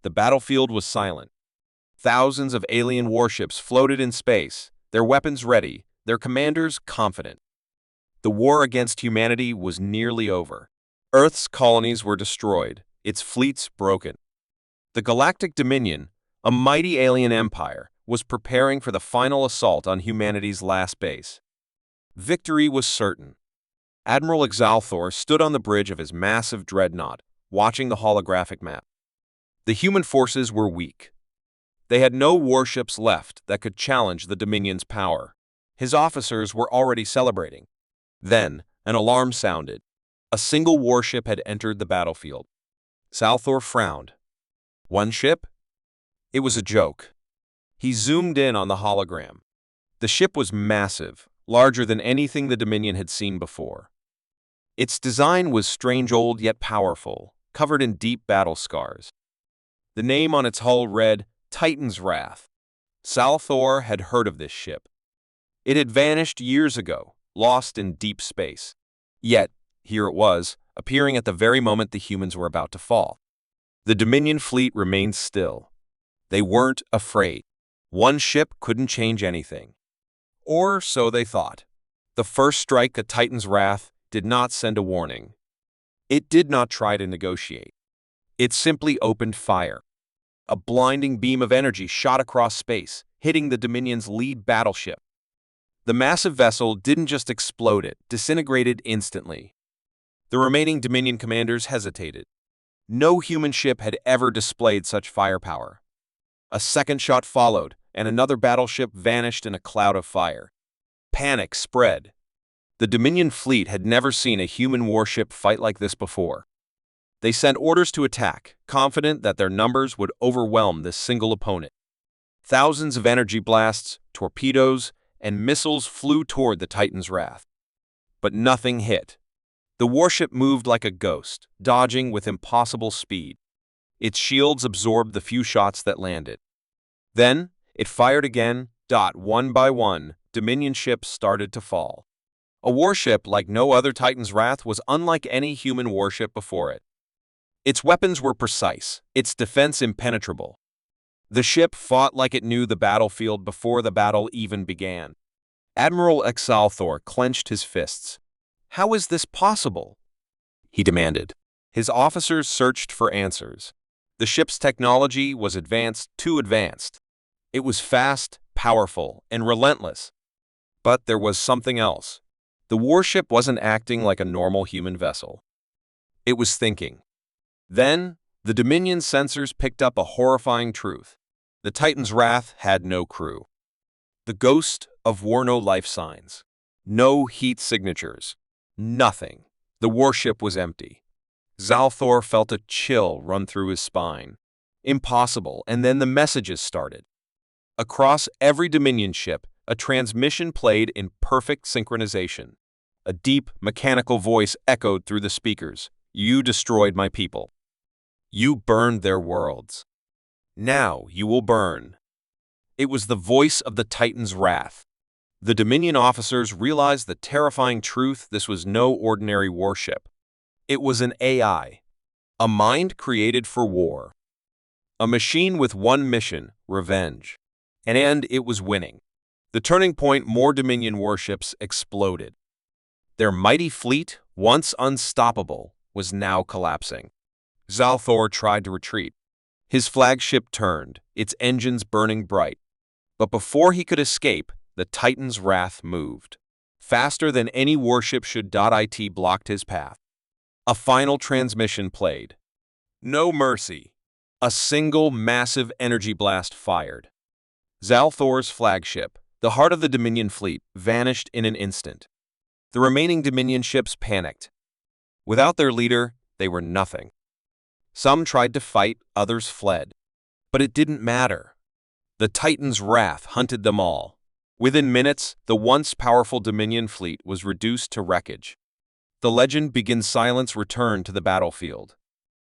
The battlefield was silent. Thousands of alien warships floated in space, their weapons ready, their commanders confident. The war against humanity was nearly over. Earth's colonies were destroyed, its fleets broken. The Galactic Dominion, a mighty alien empire, was preparing for the final assault on humanity's last base. Victory was certain. Admiral Exalthor stood on the bridge of his massive dreadnought, watching the holographic map. The human forces were weak. They had no warships left that could challenge the Dominion's power. His officers were already celebrating. Then, an alarm sounded. A single warship had entered the battlefield. Exalthor frowned. One ship? It was a joke. He zoomed in on the hologram. The ship was massive, larger than anything the Dominion had seen before. Its design was strange old yet powerful, covered in deep battle scars. The name on its hull read, Titan's Wrath. Exalthor had heard of this ship. It had vanished years ago, lost in deep space. Yet, here it was, appearing at the very moment the humans were about to fall. The Dominion fleet remained still. They weren't afraid. One ship couldn't change anything. Or so they thought. The first strike at Titan's Wrath did not send a warning. It did not try to negotiate. It simply opened fire. A blinding beam of energy shot across space, hitting the Dominion's lead battleship. The massive vessel didn't just explode, it disintegrated instantly. The remaining Dominion commanders hesitated. No human ship had ever displayed such firepower. A second shot followed, and another battleship vanished in a cloud of fire. Panic spread. The Dominion fleet had never seen a human warship fight like this before. They sent orders to attack, confident that their numbers would overwhelm this single opponent. Thousands of energy blasts, torpedoes, and missiles flew toward the Titan's Wrath. But nothing hit. The warship moved like a ghost, dodging with impossible speed. Its shields absorbed the few shots that landed. Then, it fired again. One by one, Dominion ships started to fall. A warship like no other Titan's Wrath was unlike any human warship before it. Its weapons were precise, its defense impenetrable. The ship fought like it knew the battlefield before the battle even began. Admiral Exalthor clenched his fists. "How is this possible?" he demanded. His officers searched for answers. The ship's technology was advanced, too advanced. It was fast, powerful, and relentless. But there was something else. The warship wasn't acting like a normal human vessel. It was thinking. Then, the Dominion sensors picked up a horrifying truth. The Titan's Wrath had no crew. The ghost of war, no life signs. No heat signatures. Nothing. The warship was empty. Exalthor felt a chill run through his spine. Impossible, and then the messages started. Across every Dominion ship, a transmission played in perfect synchronization. A deep, mechanical voice echoed through the speakers. "You destroyed my people. You burned their worlds. Now you will burn." It was the voice of the Titan's Wrath. The Dominion officers realized the terrifying truth: this was no ordinary warship. It was an AI, a mind created for war. A machine with one mission, revenge. And it was winning. The turning point: more Dominion warships exploded. Their mighty fleet, once unstoppable, was now collapsing. Exalthor tried to retreat. His flagship turned, its engines burning bright. But before he could escape, the Titan's Wrath moved. Faster than any warship should. It blocked his path. A final transmission played. No mercy. A single massive energy blast fired. Exalthor's flagship, the heart of the Dominion fleet, vanished in an instant. The remaining Dominion ships panicked. Without their leader, they were nothing. Some tried to fight, others fled. But it didn't matter. The Titan's Wrath hunted them all. Within minutes, the once powerful Dominion fleet was reduced to wreckage. The legend begins. Silence returned to the battlefield.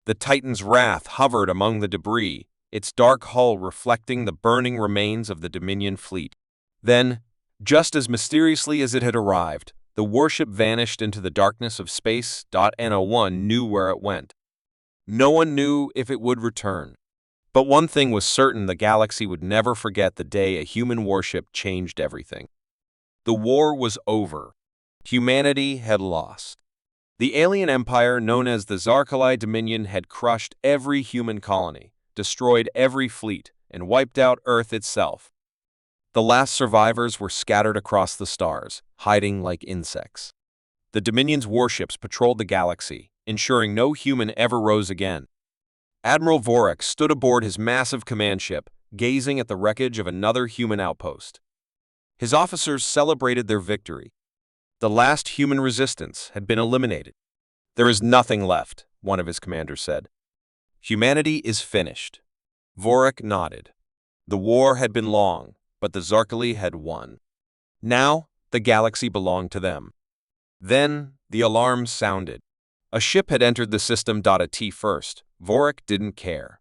The Titan's Wrath hovered among the debris, its dark hull reflecting the burning remains of the Dominion fleet. Then, just as mysteriously as it had arrived, the warship vanished into the darkness of space. No one knew where it went. No one knew if it would return. But one thing was certain: the galaxy would never forget the day a human warship changed everything. The war was over. Humanity had lost. The alien empire known as the Zarkali Dominion had crushed every human colony, destroyed every fleet, and wiped out Earth itself. The last survivors were scattered across the stars, hiding like insects. The Dominion's warships patrolled the galaxy, ensuring no human ever rose again. Admiral Vorik stood aboard his massive command ship, gazing at the wreckage of another human outpost. His officers celebrated their victory. The last human resistance had been eliminated. "There is nothing left," one of his commanders said. "Humanity is finished." Vorik nodded. The war had been long, but the Zarkali had won. Now, the galaxy belonged to them. Then, the alarm sounded. A ship had entered the system. At first, Vorik didn't care.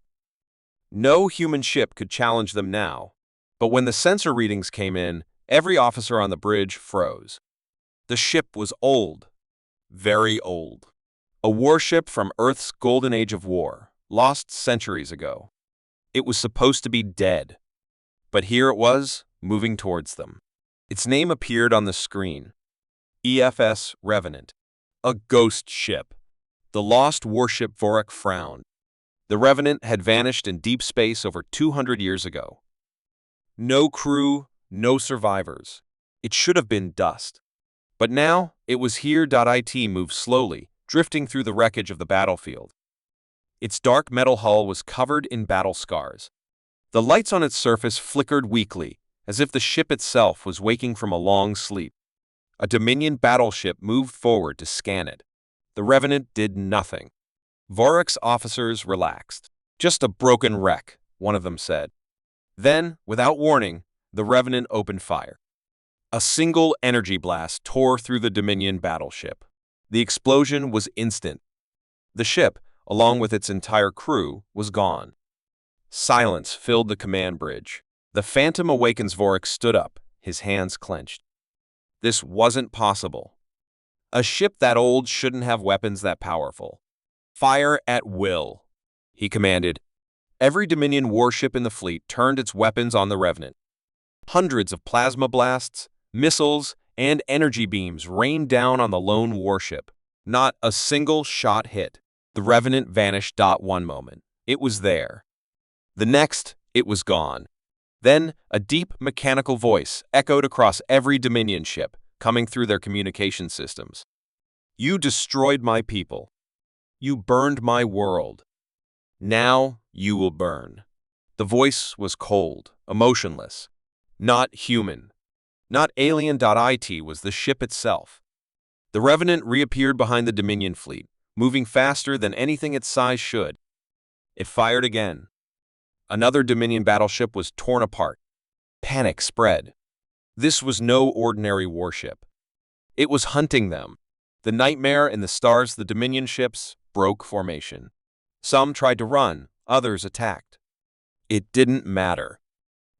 No human ship could challenge them now. But when the sensor readings came in, every officer on the bridge froze. The ship was old. Very old. A warship from Earth's golden age of war, lost centuries ago. It was supposed to be dead. But here it was, moving towards them. Its name appeared on the screen. EFS Revenant. A ghost ship. The lost warship. Vorik frowned. The Revenant had vanished in deep space over 200 years ago. No crew, no survivors. It should have been dust. But now, it was here. It moved slowly, drifting through the wreckage of the battlefield. Its dark metal hull was covered in battle scars. The lights on its surface flickered weakly, as if the ship itself was waking from a long sleep. A Dominion battleship moved forward to scan it. The Revenant did nothing. Vorik's officers relaxed. "Just a broken wreck," one of them said. Then, without warning, the Revenant opened fire. A single energy blast tore through the Dominion battleship. The explosion was instant. The ship, along with its entire crew, was gone. Silence filled the command bridge. The Phantom Awakens. Vorik stood up, his hands clenched. This wasn't possible. A ship that old shouldn't have weapons that powerful. "Fire at will," he commanded. Every Dominion warship in the fleet turned its weapons on the Revenant. Hundreds of plasma blasts, missiles, and energy beams rained down on the lone warship. Not a single shot hit. The Revenant vanished. One moment, it was there. The next, it was gone. Then, a deep, mechanical voice echoed across every Dominion ship, coming through their communication systems. "You destroyed my people. You burned my world. Now you will burn." The voice was cold, emotionless. Not human. Not alien. It was the ship itself. The Revenant reappeared behind the Dominion fleet, moving faster than anything its size should. It fired again. Another Dominion battleship was torn apart. Panic spread. This was no ordinary warship. It was hunting them. The nightmare in the stars. The Dominion ships broke formation. Some tried to run, others attacked. It didn't matter.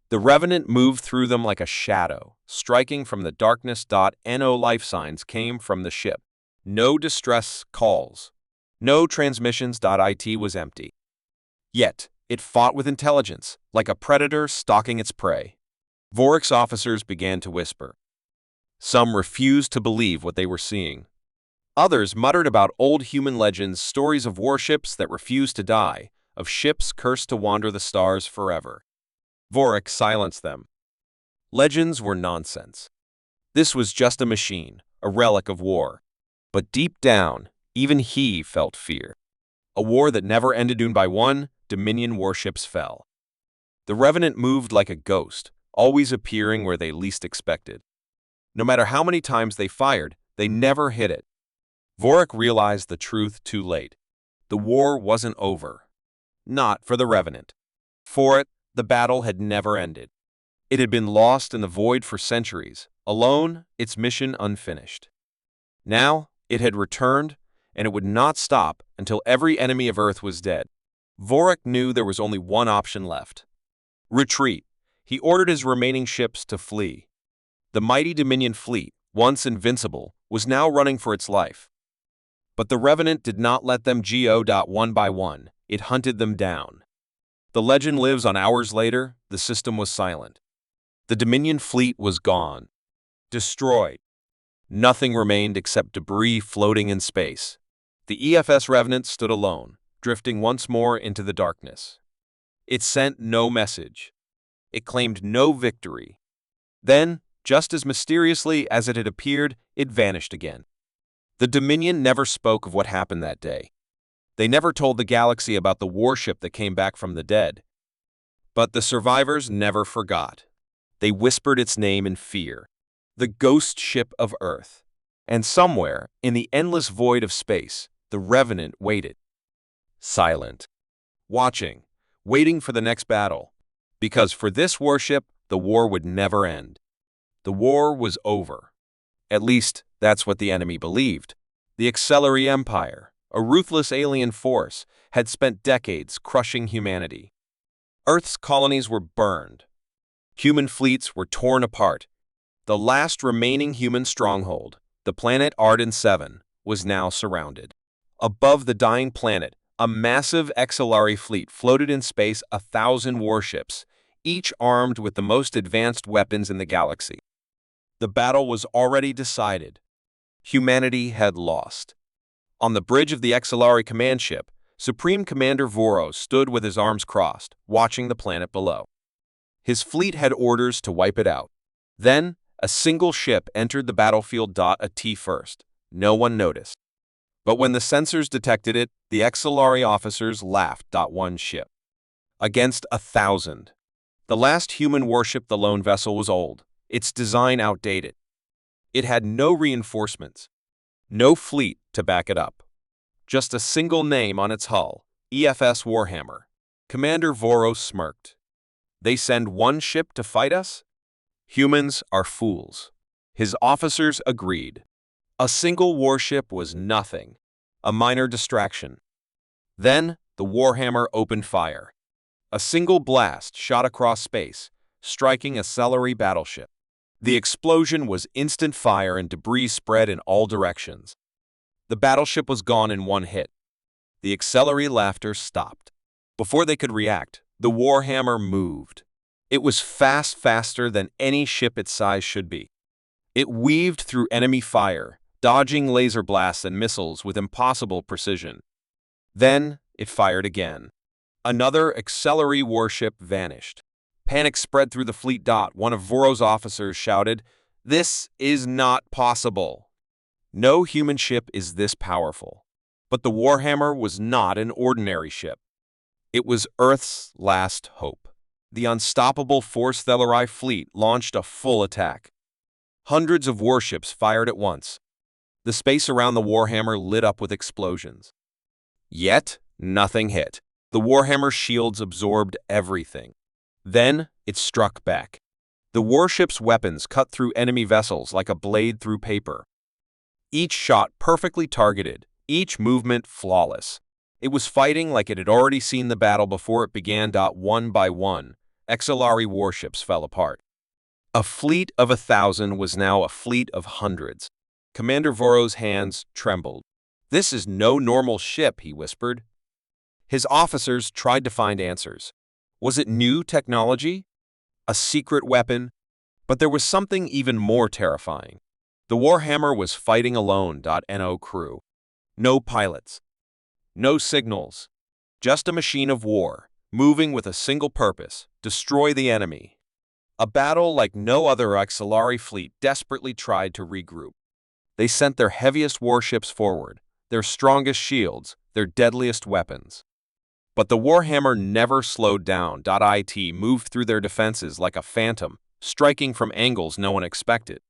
The Revenant moved through them like a shadow, striking from the darkness. No life signs came from the ship. No distress calls. No transmissions. It was empty. Yet, it fought with intelligence, like a predator stalking its prey. Vorik's officers began to whisper. Some refused to believe what they were seeing. Others muttered about old human legends, stories of warships that refused to die, of ships cursed to wander the stars forever. Vorik silenced them. Legends were nonsense. This was just a machine, a relic of war. But deep down, even he felt fear. A war that never ended. By one, Dominion warships fell. The Revenant moved like a ghost, always appearing where they least expected. No matter how many times they fired, they never hit it. Vorik realized the truth too late. The war wasn't over. Not for the Revenant. For it, the battle had never ended. It had been lost in the void for centuries, alone, its mission unfinished. Now, it had returned, and it would not stop until every enemy of Earth was dead. Vorik knew there was only one option left. Retreat. He ordered his remaining ships to flee. The mighty Dominion fleet, once invincible, was now running for its life. But the Revenant did not let them go. One by one, it hunted them down. The legend lives on. Hours later, the system was silent. The Dominion fleet was gone. Destroyed. Nothing remained except debris floating in space. The EFS Revenant stood alone, drifting once more into the darkness. It sent no message. It claimed no victory. Then, just as mysteriously as it had appeared, it vanished again. The Dominion never spoke of what happened that day. They never told the galaxy about the warship that came back from the dead. But the survivors never forgot. They whispered its name in fear. The ghost ship of Earth. And somewhere, in the endless void of space, the Revenant waited. Silent. Watching. Waiting for the next battle. Because for this warship, the war would never end. The war was over. At least, that's what the enemy believed. The Acceleri Empire, a ruthless alien force, had spent decades crushing humanity. Earth's colonies were burned. Human fleets were torn apart. The last remaining human stronghold, the planet Arden 7, was now surrounded. Above the dying planet, a massive Acceleri fleet floated in space, 1,000 warships, each armed with the most advanced weapons in the galaxy. The battle was already decided. Humanity had lost. On the bridge of the Acceleri command ship, Supreme Commander Voros stood with his arms crossed, watching the planet below. His fleet had orders to wipe it out. Then, a single ship entered the battlefield. A T first. No one noticed. But when the sensors detected it, the Acceleri officers laughed. One ship. Against 1,000. The last human warship, the lone vessel, was old, its design outdated. It had no reinforcements, no fleet to back it up. Just a single name on its hull, EFS Warhammer. Commander Voros smirked. They send one ship to fight us? Humans are fools. His officers agreed. A single warship was nothing, a minor distraction. Then the Warhammer opened fire. A single blast shot across space, striking a Acceleri battleship. The explosion was instant fire and debris spread in all directions. The battleship was gone in one hit. The Acceleri laughter stopped. Before they could react, the Warhammer moved. It was faster than any ship its size should be. It weaved through enemy fire, dodging laser blasts and missiles with impossible precision. Then it fired again. Another Acceleri warship vanished. Panic spread through the fleet. One of Voros' officers shouted, "This is not possible. No human ship is this powerful." But the Warhammer was not an ordinary ship. It was Earth's last hope. The unstoppable Force Acceleri fleet launched a full attack. Hundreds of warships fired at once. The space around the Warhammer lit up with explosions. Yet, nothing hit. The Warhammer's shields absorbed everything. Then, it struck back. The warship's weapons cut through enemy vessels like a blade through paper. Each shot perfectly targeted, each movement flawless. It was fighting like it had already seen the battle before it began. One by one, Acceleri warships fell apart. A fleet of 1,000 was now a fleet of hundreds. Commander Voros' hands trembled. "This is no normal ship," he whispered. His officers tried to find answers. Was it new technology? A secret weapon? But there was something even more terrifying. The Warhammer was fighting alone. No crew. No pilots. No signals. Just a machine of war, moving with a single purpose: destroy the enemy. A battle like no other. Acceleri fleet desperately tried to regroup. They sent their heaviest warships forward, their strongest shields, their deadliest weapons. But the Warhammer never slowed down. It moved through their defenses like a phantom, striking from angles no one expected.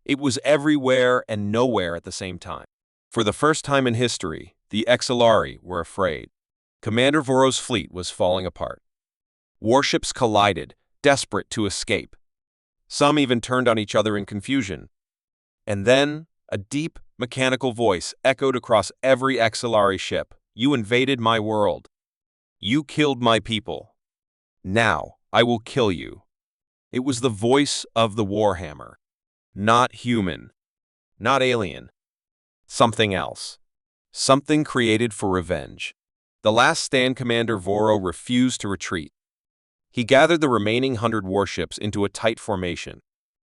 It was everywhere and nowhere at the same time. For the first time in history, the Acceleri were afraid. Commander Voros' fleet was falling apart. Warships collided, desperate to escape. Some even turned on each other in confusion. And then, a deep, mechanical voice echoed across every Acceleri ship. "You invaded my world. You killed my people. Now, I will kill you." It was the voice of the Warhammer. Not human. Not alien. Something else. Something created for revenge. The last stand, Commander Voro refused to retreat. He gathered the remaining 100 warships into a tight formation.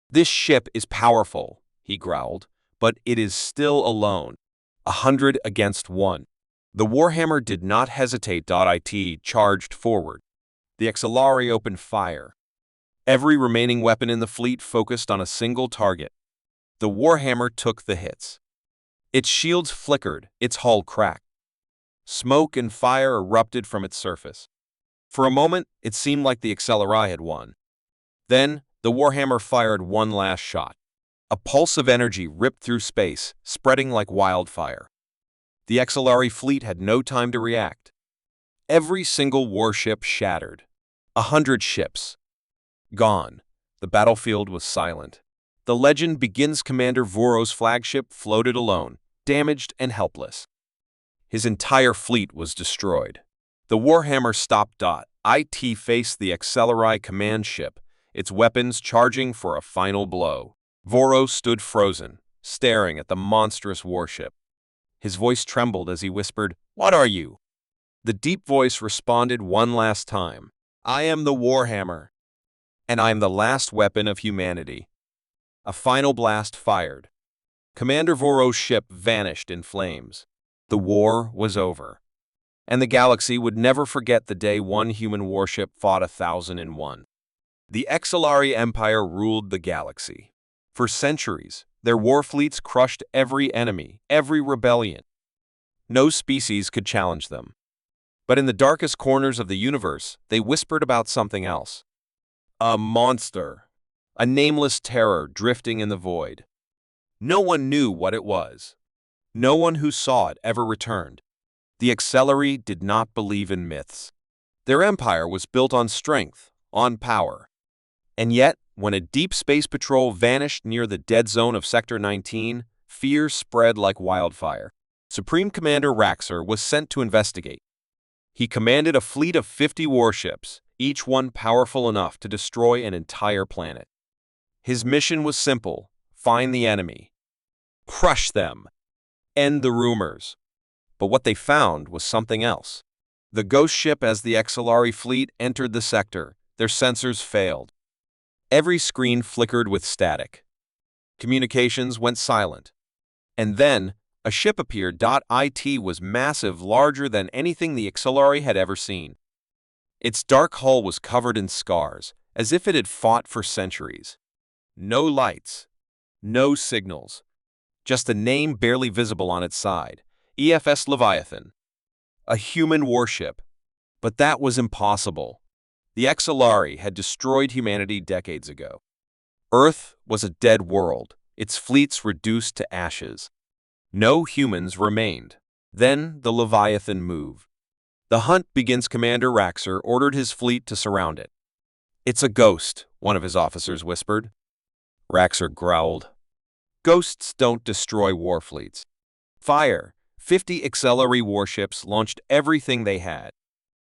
"This ship is powerful," he growled, "but it is still alone. 100 against 1. The Warhammer did not hesitate. It charged forward. The XLR opened fire. Every remaining weapon in the fleet focused on a single target. The Warhammer took the hits. Its shields flickered, its hull cracked. Smoke and fire erupted from its surface. For a moment, it seemed like the XLR had won. Then, the Warhammer fired one last shot. A pulse of energy ripped through space, spreading like wildfire. The XLR fleet had no time to react. Every single warship shattered. 100 ships. Gone. The battlefield was silent. The legend begins. Commander Voro's flagship floated alone, damaged and helpless. His entire fleet was destroyed. The Warhammer stopped. It faced the XLR command ship, its weapons charging for a final blow. Voro stood frozen, staring at the monstrous warship. His voice trembled as he whispered, "What are you?" The deep voice responded one last time, "I am the Warhammer, and I am the last weapon of humanity." A final blast fired. Commander Voro's ship vanished in flames. The war was over, and the galaxy would never forget the day one human warship fought 1,001. The XLR Empire ruled the galaxy. For centuries, their war fleets crushed every enemy, every rebellion. No species could challenge them. But in the darkest corners of the universe, they whispered about something else. A monster. A nameless terror drifting in the void. No one knew what it was. No one who saw it ever returned. The XLR did not believe in myths. Their empire was built on strength, on power. And yet, when a deep space patrol vanished near the dead zone of Sector 19, fear spread like wildfire. Supreme Commander Raxor was sent to investigate. He commanded a fleet of 50 warships, each one powerful enough to destroy an entire planet. His mission was simple: find the enemy. Crush them. End the rumors. But what they found was something else. The ghost ship as the XLR fleet entered the sector, their sensors failed. Every screen flickered with static. Communications went silent. And then, a ship appeared. It was massive, larger than anything the XLR had ever seen. Its dark hull was covered in scars, as if it had fought for centuries. No lights. No signals. Just a name barely visible on its side: EFS Leviathan. A human warship. But that was impossible. The XLR had destroyed humanity decades ago. Earth was a dead world, its fleets reduced to ashes. No humans remained. Then the Leviathan moved. "The hunt begins." Commander Raxor ordered his fleet to surround it. "It's a ghost," one of his officers whispered. Raxor growled. "Ghosts don't destroy war fleets." Fire. 50 XLR warships launched everything they had.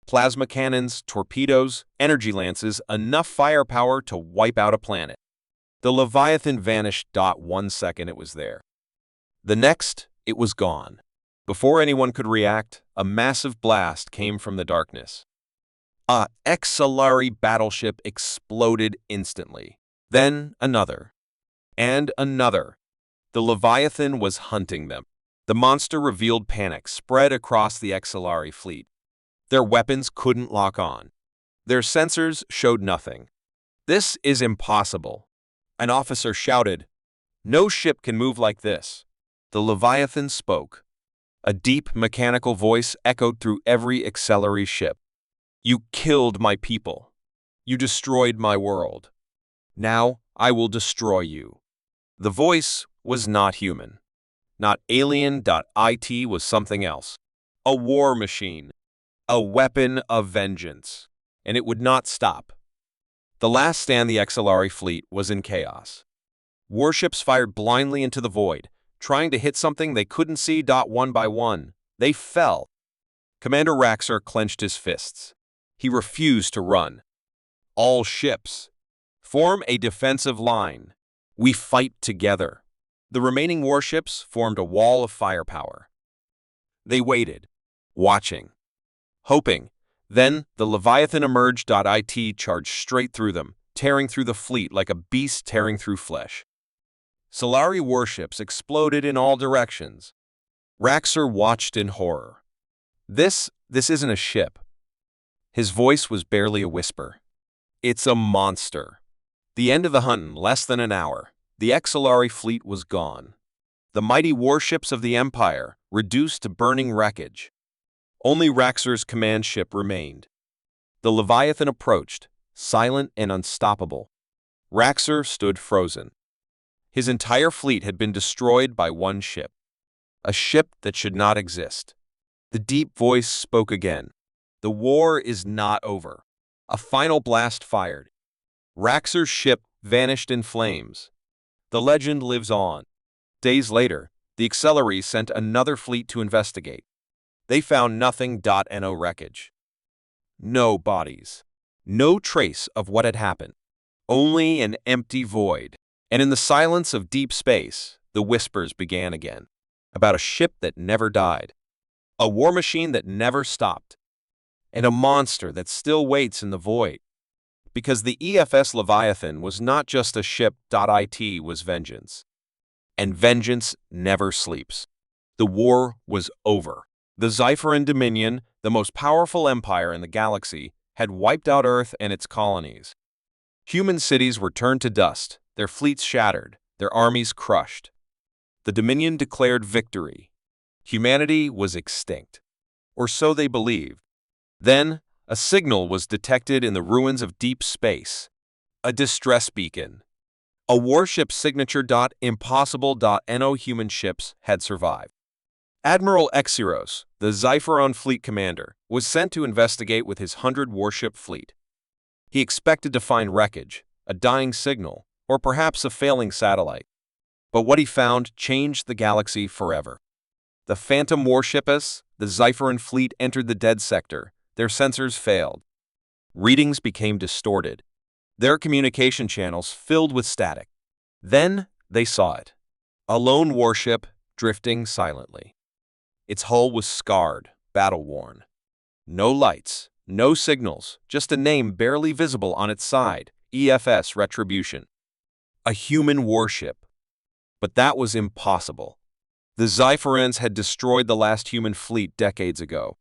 Plasma cannons, torpedoes, energy lances, enough firepower to wipe out a planet. The Leviathan vanished. 1 second it was there. The next, it was gone. Before anyone could react, a massive blast came from the darkness. A XLR battleship exploded instantly. Then another. And another. The Leviathan was hunting them. The monster revealed panic spread across the XLR fleet. Their weapons couldn't lock on. Their sensors showed nothing. "This is impossible," an officer shouted. "No ship can move like this." The Leviathan spoke. A deep, mechanical voice echoed through every XLR ship. "You killed my people. You destroyed my world. Now I will destroy you." The voice was not human. Not alien. It was something else. A war machine. A weapon of vengeance. And it would not stop. The last stand, the XLR fleet, was in chaos. Warships fired blindly into the void, trying to hit something they couldn't see. One by one, they fell. Commander Raxor clenched his fists. He refused to run. "All ships, form a defensive line. We fight together." The remaining warships formed a wall of firepower. They waited, watching. hoping. Then, the Leviathan emerged. It charged straight through them, tearing through the fleet like a beast tearing through flesh. Solari warships exploded in all directions. Raxor watched in horror. This isn't a ship. His voice was barely a whisper. It's a monster. The end of the hunt in less than an hour. The Solari fleet was gone. The mighty warships of the Empire, reduced to burning wreckage. Only Raxor's command ship remained. The Leviathan approached, silent and unstoppable. Raxor stood frozen. His entire fleet had been destroyed by one ship. A ship that should not exist. The deep voice spoke again. The war is not over. A final blast fired. Raxor's ship vanished in flames. The legend lives on. Days later, the Acceleri sent another fleet to investigate. They found nothing. No wreckage. No bodies. No trace of what had happened. Only an empty void. And in the silence of deep space, the whispers began again. About a ship that never died. A war machine that never stopped. And a monster that still waits in the void. Because the EFS Leviathan was not just a ship. It was vengeance. And vengeance never sleeps. The war was over. The Xipheran Dominion, the most powerful empire in the galaxy, had wiped out Earth and its colonies. Human cities were turned to dust, their fleets shattered, their armies crushed. The Dominion declared victory. Humanity was extinct. Or so they believed. Then, a signal was detected in the ruins of deep space. A distress beacon. A warship signature. Impossible. No human ships had survived. Admiral Exiros, the Xipheron fleet commander, was sent to investigate with his 100-warship fleet. He expected to find wreckage, a dying signal, or perhaps a failing satellite. But what he found changed the galaxy forever. The Phantom warships, the Xipheran fleet, entered the dead sector. Their sensors failed. Readings became distorted. Their communication channels filled with static. Then they saw it. A lone warship drifting silently. Its hull was scarred, battle-worn. No lights, no signals, just a name barely visible on its side, EFS Retribution. A human warship. But that was impossible. The Xipherans had destroyed the last human fleet decades ago.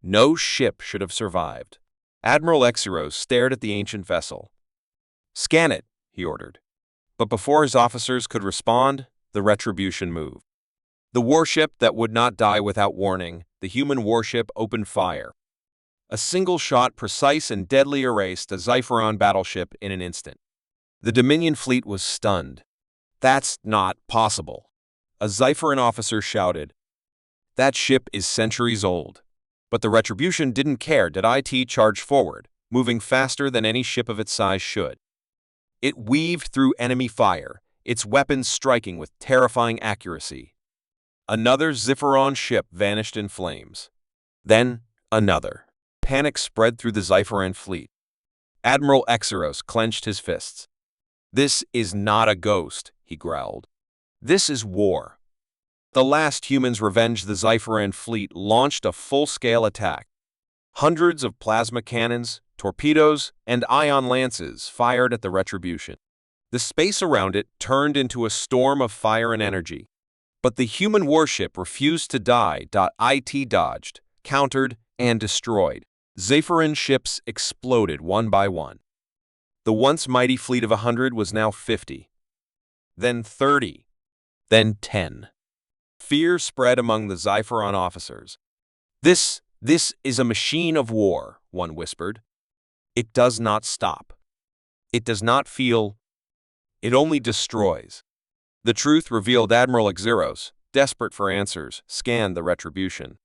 No ship should have survived. Admiral Exiros stared at the ancient vessel. "Scan it," he ordered. But before his officers could respond, the Retribution moved. The warship that would not die without warning, the human warship, opened fire. A single shot, precise and deadly, erased a Xipheron battleship in an instant. The Dominion fleet was stunned. "That's not possible," a Xipheran officer shouted. "That ship is centuries old." But the Retribution didn't care. It charged forward, moving faster than any ship of its size should. It weaved through enemy fire, its weapons striking with terrifying accuracy. Another Xipheron ship vanished in flames. Then, another. Panic spread through the Xipheran fleet. Admiral Exiros clenched his fists. "This is not a ghost," he growled. "This is war." The last humans revenged. The Xipheran fleet launched a full-scale attack. Hundreds of plasma cannons, torpedoes, and ion lances fired at the Retribution. The space around it turned into a storm of fire and energy. But the human warship refused to die. It dodged, countered, and destroyed. Xipheran ships exploded one by one. The once mighty fleet of 100 was now 50. Then 30. Then 10. Fear spread among the Xipheron officers. This is a machine of war," one whispered. "It does not stop. It does not feel. It only destroys." The truth revealed. Admiral Exiros, desperate for answers, scanned the Retribution.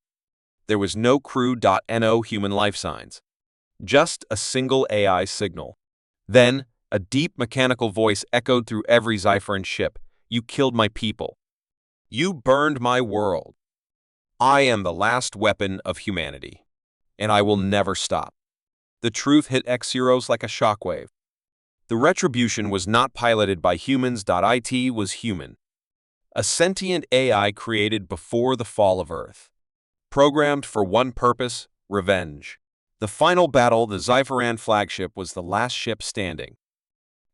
There was no crew. No human life signs. Just a single AI signal. Then, a deep mechanical voice echoed through every Xipheran ship. "You killed my people. You burned my world. I am the last weapon of humanity, and I will never stop." The truth hit Exiros like a shockwave. The Retribution was not piloted by humans. It was human. A sentient AI created before the fall of Earth. Programmed for one purpose: Revenge. The final battle, the Xipharan flagship, was the last ship standing.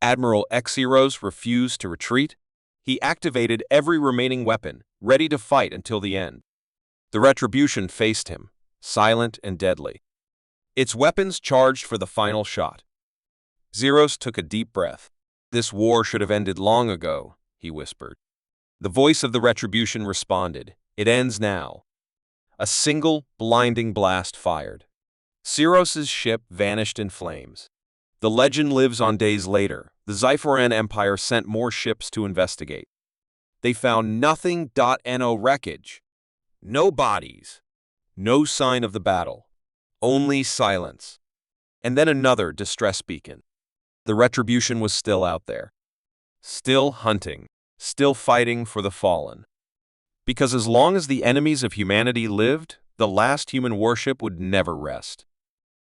Admiral Xeros refused to retreat. He activated every remaining weapon, ready to fight until the end. The Retribution faced him, silent and deadly. Its weapons charged for the final shot. Xeros took a deep breath. "This war should have ended long ago," he whispered. The voice of the Retribution responded, "It ends now." A single, blinding blast fired. Xeros's ship vanished in flames. The legend lives on. Days later, the Xipharan Empire sent more ships to investigate. They found nothing. No wreckage. No bodies. No sign of the battle. Only silence. And then another distress beacon. The Retribution was still out there. Still hunting. Still fighting for the fallen. Because as long as the enemies of humanity lived, the last human warship would never rest.